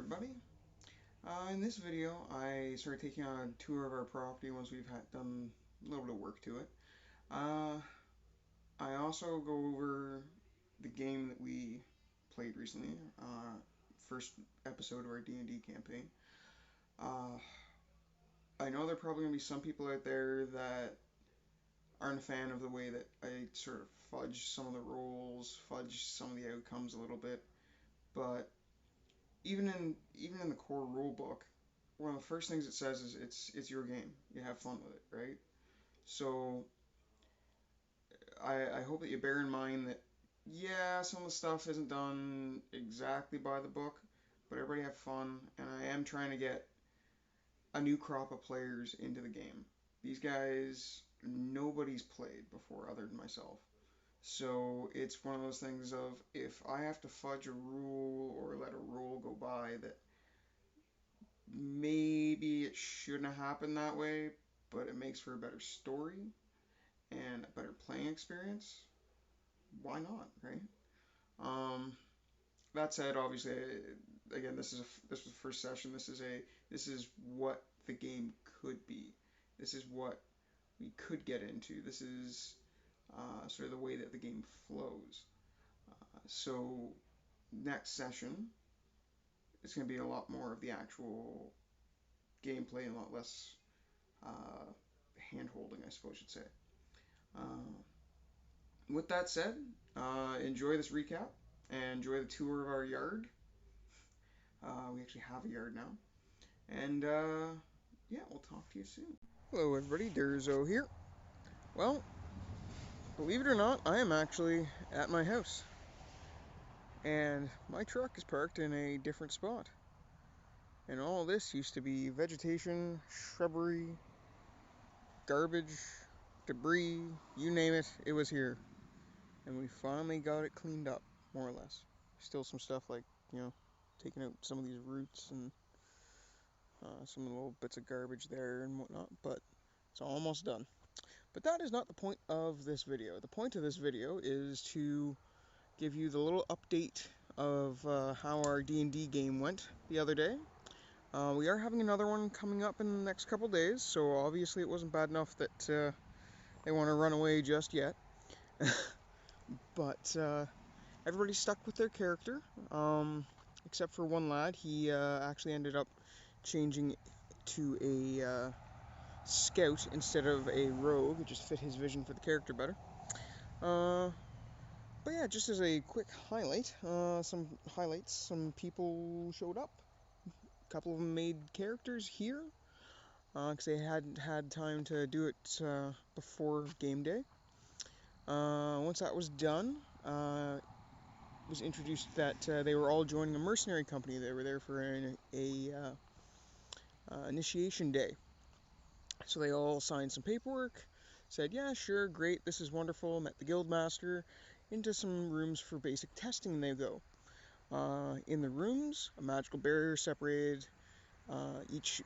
everybody. In this video, I started taking on a tour of our property once we've done a little bit of work to it. Uh, I also go over the game that we played recently, first episode of our D&D campaign. Uh, I know there are probably going to be some people out there that aren't a fan of the way that I sort of fudge some of the rules, fudge some of the outcomes a little bit, but even in the core rule book, one of the first things it says is it's your game. You have fun with it, right? So I hope that you bear in mind that yeah, some of the stuff isn't done exactly by the book, but everybody have fun, and I am trying to get a new crop of players into the game. These guys, nobody's played before other than myself. So it's one of those things of if I have to fudge a rule or let a rule go by that maybe it shouldn't have happened that way, but it makes for a better story and a better playing experience, why not, right? Um, that said, obviously, again, this was the first session. This is what the game could be. This is what we could get into. This is sort of the way that the game flows. So next session, it's going to be a lot more of the actual gameplay and a lot less uh, hand holding, I suppose you'd say. Uh, with that said, enjoy this recap and enjoy the tour of our yard. We actually have a yard now. And yeah, we'll talk to you soon. Hello, everybody. Durzo here. Well, believe it or not, I am actually at my house. And my truck is parked in a different spot. And all this used to be vegetation, shrubbery, garbage, debris, you name it, it was here. And we finally got it cleaned up, more or less. Still some stuff like, taking out some of these roots and some little bits of garbage there and whatnot, but it's almost done. But that is not the point of this video. The point of this video is to give you the little update of how our D&D game went the other day. We are having another one coming up in the next couple days, so obviously it wasn't bad enough that they want to run away just yet. But everybody stuck with their character, except for one lad. He actually ended up changing to a scout instead of a rogue. It just fit his vision for the character better. But yeah, just as a quick highlight, some people showed up. A couple of them made characters here, because they hadn't had time to do it before game day. Once that was done, it was introduced that they were all joining a mercenary company. They were there for an initiation day. So they all signed some paperwork, said, yeah, sure, great, this is wonderful, met the guildmaster. Into some rooms for basic testing they go. In the rooms, a magical barrier separated each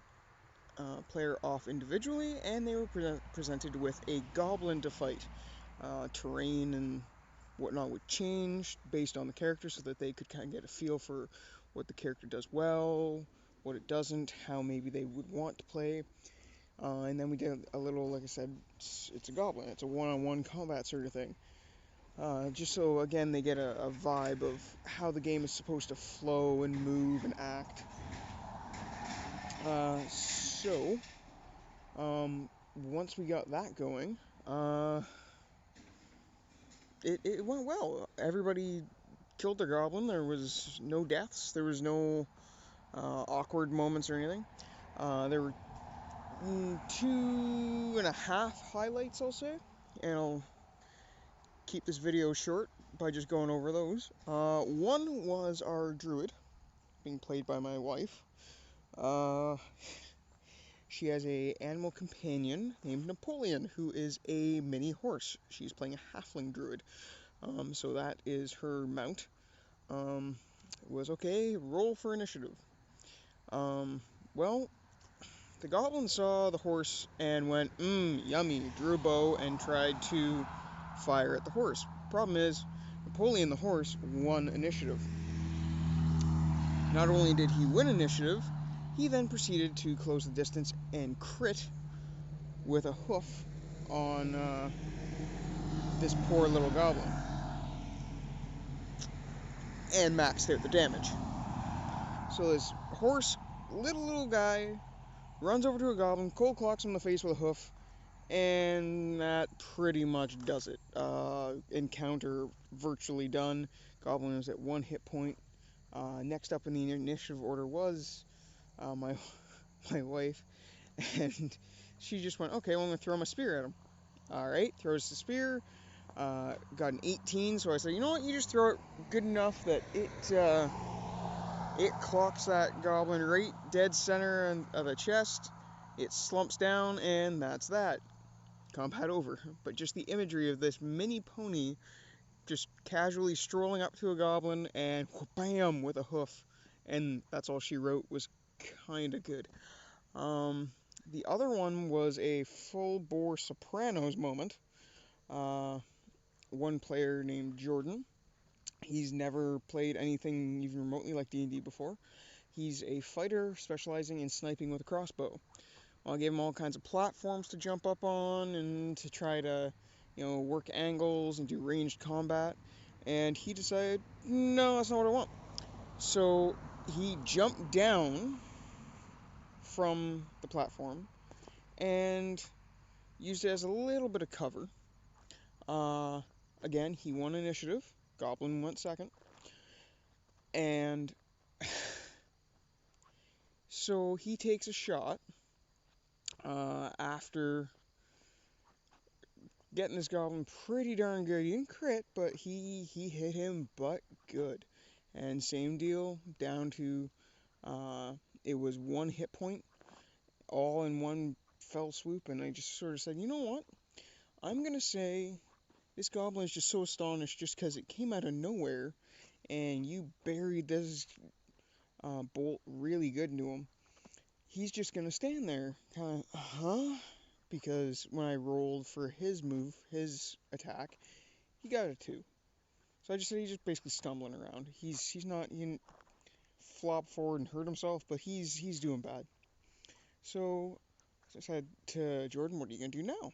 player off individually, and they were presented with a goblin to fight. Terrain and whatnot would change based on the character so that they could kind of get a feel for what the character does well, what it doesn't, how maybe they would want to play. And then we did a little, like I said, it's a goblin. It's a one-on-one combat sort of thing. Just so, again, they get a vibe of how the game is supposed to flow and move and act. Once we got that going, it went well. Everybody killed their goblin. There was no deaths. There was no awkward moments or anything. There were 2.5 highlights, I'll say, and I'll keep this video short by just going over those. One was our druid, being played by my wife. She has a animal companion named Napoleon, who is a mini horse. She's playing a halfling druid, so that is her mount. Was okay. Roll for initiative. Well, the goblin saw the horse and went, yummy, drew a bow and tried to fire at the horse. Problem is, Napoleon the horse won initiative. Not only did he win initiative, he then proceeded to close the distance and crit with a hoof on this poor little goblin. And maxed out the damage. So this horse, little guy, runs over to a goblin, cold clocks him in the face with a hoof, and that pretty much does it. Encounter virtually done. Goblin is at 1 hit point. Next up in the initiative order was my wife, and she just went, okay, well, I'm going to throw my spear at him. Alright, throws the spear, got an 18, so I said, you know what, you just throw it good enough that it clocks that goblin right dead center of the chest, it slumps down, and that's that. Combat over. But just the imagery of this mini pony just casually strolling up to a goblin and bam with a hoof, and that's all she wrote, was kind of good. The other one was a full-bore Sopranos moment. One player named Jordan. He's never played anything even remotely like D&D before. He's a fighter specializing in sniping with a crossbow. I gave him all kinds of platforms to jump up on and to try to, work angles and do ranged combat. And he decided, no, that's not what I want. So he jumped down from the platform and used it as a little bit of cover. Again, he won initiative. Goblin went second. And so he takes a shot after getting this goblin pretty darn good. He didn't crit, but he hit him butt good. And same deal, down to it was 1 hit point, all in one fell swoop, and I just sort of said, you know what? I'm going to say this goblin is just so astonished just because it came out of nowhere, and you buried this bolt really good into him. He's just going to stand there, kind of, because when I rolled for his move, his attack, he got a 2. So I just said he's just basically stumbling around. He's not, he didn't flop forward and hurt himself, but he's doing bad. So I said to Jordan, what are you going to do now?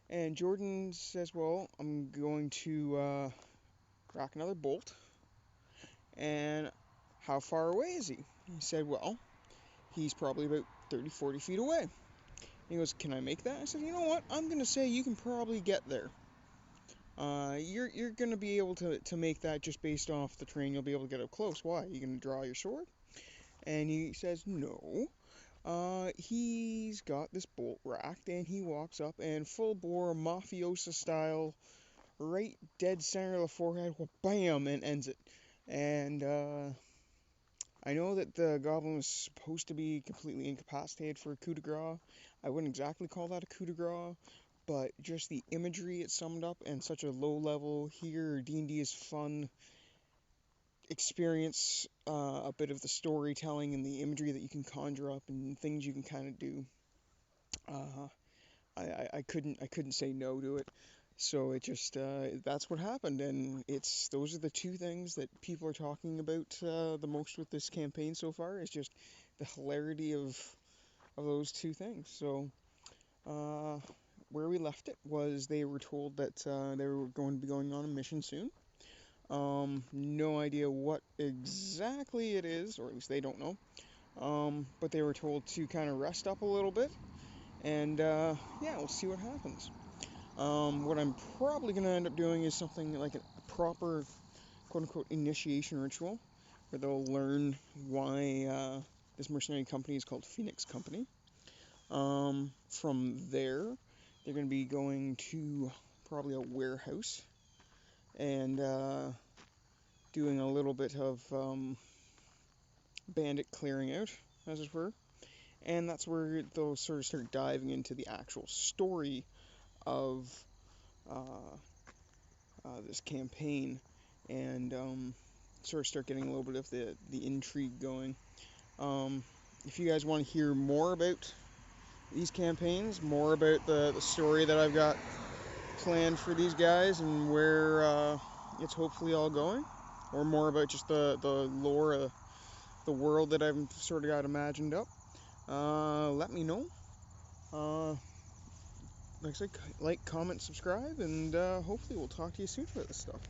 And Jordan says, well, I'm going to rack another bolt. And how far away is he? He said, well, he's probably about 30, 40 feet away. He goes, can I make that? I said, you know what? I'm going to say you can probably get there. You're going to be able to make that just based off the terrain. You'll be able to get up close. Why? You going to draw your sword? And he says, no. He's got this bolt racked, and he walks up and full bore mafiosa style, right dead center of the forehead, bam, and ends it. And I know that the goblin was supposed to be completely incapacitated for a coup de grace. I wouldn't exactly call that a coup de grace, but just the imagery it summed up, and such a low level here, D&D is fun. Experience a bit of the storytelling and the imagery that you can conjure up and things you can kind of do. I couldn't say no to it. So it just that's what happened, and those are the two things that people are talking about the most with this campaign so far. Is just the hilarity of those two things. So where we left it was they were told that they were going to be going on a mission soon. No idea what exactly it is, or at least they don't know. But they were told to kind of rest up a little bit, and yeah, we'll see what happens. What I'm probably going to end up doing is something like a proper, quote-unquote, initiation ritual, where they'll learn why this mercenary company is called Phoenix Company. From there, they're going to be going to probably a warehouse and doing a little bit of bandit clearing out, as it were. And that's where they'll sort of start diving into the actual story of this campaign, and sort of start getting a little bit of the intrigue going. If you guys want to hear more about these campaigns, more about the story that I've got planned for these guys and where it's hopefully all going, or more about just the lore the world that I've sort of got imagined up, let me know. Like I said, like, comment, subscribe, and hopefully we'll talk to you soon about this stuff.